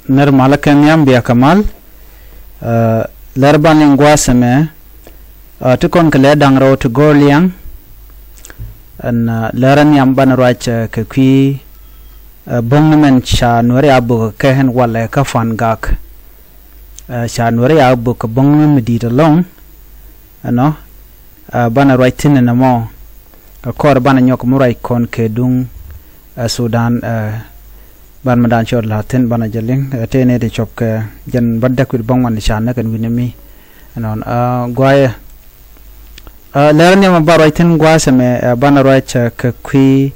ner malakan yam biya kamal lerban lingwa seme tukon kale dangro to gorliang an leran yam ban rach ke kwi bongmen cha nore abu ke hen wala ka fan gak cha nore abu ka bongmen medi long ano ban raitin na mo ka kor ban nyok murai kon ke dung Sudan ban madan chor latin ban jaling tene de chop ke jan badda kwit bongman chana kan winami anon gwaye leran yam ba raitin gwa seme ban rach ke kwi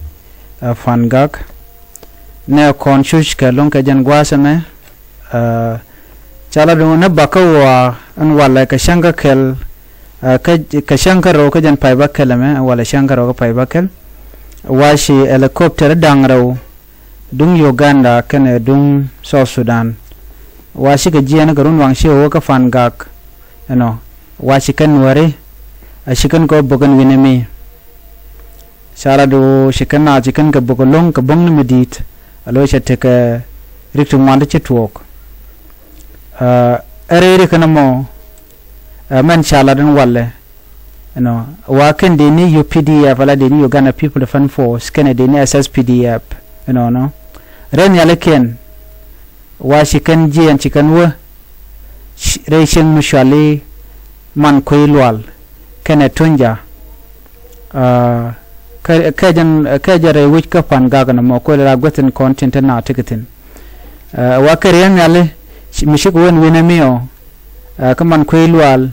fan gak ne kon shush ke long ke jan gwa seme chala do na bakawa an wala ka shanga kel ka shanga ro ka jan pai bakelame wala shanga ro ka pai bakel washi helicopter dangro dung Uganda kene dung South Sudan washi ka jiana garun wangshi o ka fan gak ano washi kan wari ashikan ko bogan winemi sara do shikan na jikan ka bogolong ka bong medit alo chete ka riktu mande chetwok ere kana mo man chala dan walle ano waken deni UPDF ala deni Uganda People Defense Force kene deni SSPDF no ren yaleken washikan jian chikan wa reishin mushali man koilwal kene tunja kajare which kapan gagana mo ko la goten content na ticketin wakarian yale mishik won winamio kaman koilwal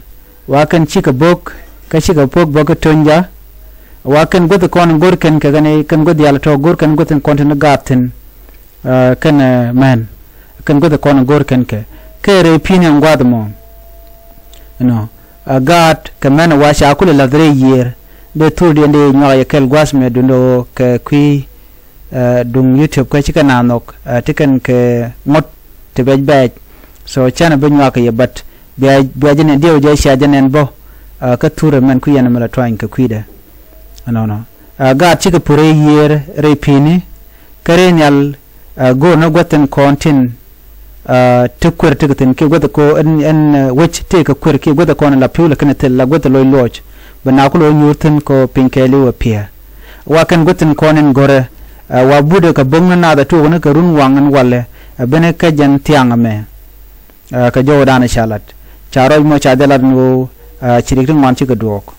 wakan chika bok ka chika bok bok tunja wakan got kon gorken kagane kan god yala to gorken goten content gatin kan man kan got kon gorken ke re pinian gwadmo no gat kaman washi akule la 3 year de tour de nyoya kel gwas me dundo ke kwi dung YouTube ko chika nanok tikan ke mot te bej so chana benwa ke bat biajene dio je sha janen bo ka tour man ku yana mala twain ka kwida no gat chika pure year re pini karenyal go no goten kontin tukur tikatin ke goda ko en which take a queer ke goda ko na pula kana tel la goda loy lodge bana ko lo nyurten ko pinkeli wa pia wa kan goten konen gore wa bude ka bongna na da to na ka run wangan walle bene ka jan tianga me ka joda na shalat charo mo cha dalar no chirikrin man chi ka dok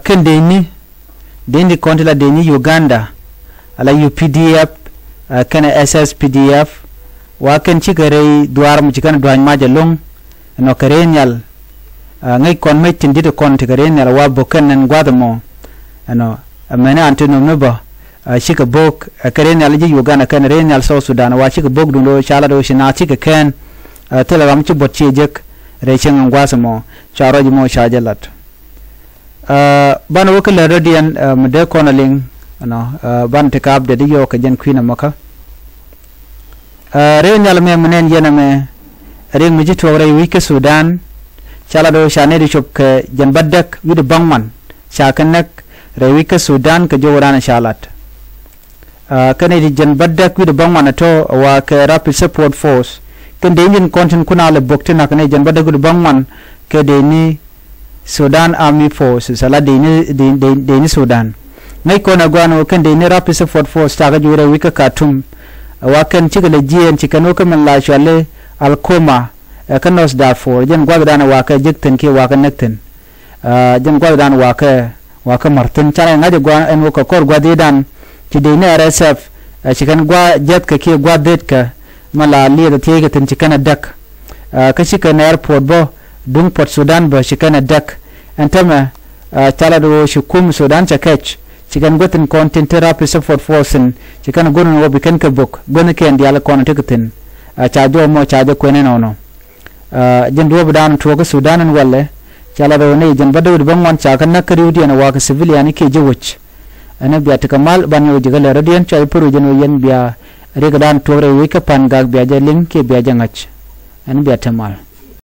kan deni kontila deni Uganda ala UPDF kana SSPDF waken chigare duar mu chikana duan ma jalong no karenyal ngai kon mai tindi de kon tikarenyal wa boken nan gwadamo ano amena antino noba chika bok karenyal ji Uganda kan renyal South Sudan wa chika bok dundo chala do shina chika ken tela ram chi botchi jek rechen ngwasamo charo ji mo shajalat ban wokala radian mede konaling ano ban tekab de yo ka jen kwina maka renyal me menen yena me ring mi jito re wike Sudan chala do shane di chop ke jan baddak wid bangman shakanak re wike Sudan ke jowrana shalat kane di jan baddak wid bangman to wa ke rapid support force ken de ngin content kuna le boktina kane jan baddak wid bangman ke de ni Sudan Army Force sala de ni Sudan ngai kona gwano ken de ni rapid support force ta ga jure wike Khartoum waken chikale jien chikano kamen la shale alkoma kanos Darfur jen gwadana waka jikten ki waka nekten jen gwadana waka martin chana ngade gwa en waka kor gwadidan chidine RSF chikan gwa jet ka ki gwadet ka mala li da tiye ten chikana dak ka chikana airport bo dung Port Sudan bo chikana dak antama chala do shukum Sudan chakech chikan goten content rapid support force chikan gono wo biken ka bok gono ken diala kono tikatin chajo mo chajo kwene no jen do budan to ka Sudan walle chala do ne jen badu bangwan chakan nakari udi na waka civilian ke jewuch ana biya tikamal banyo jigale radian chai puru jen yen biya rega dan to re wika pan gag biya jalin ke biya jangach ana biya tamal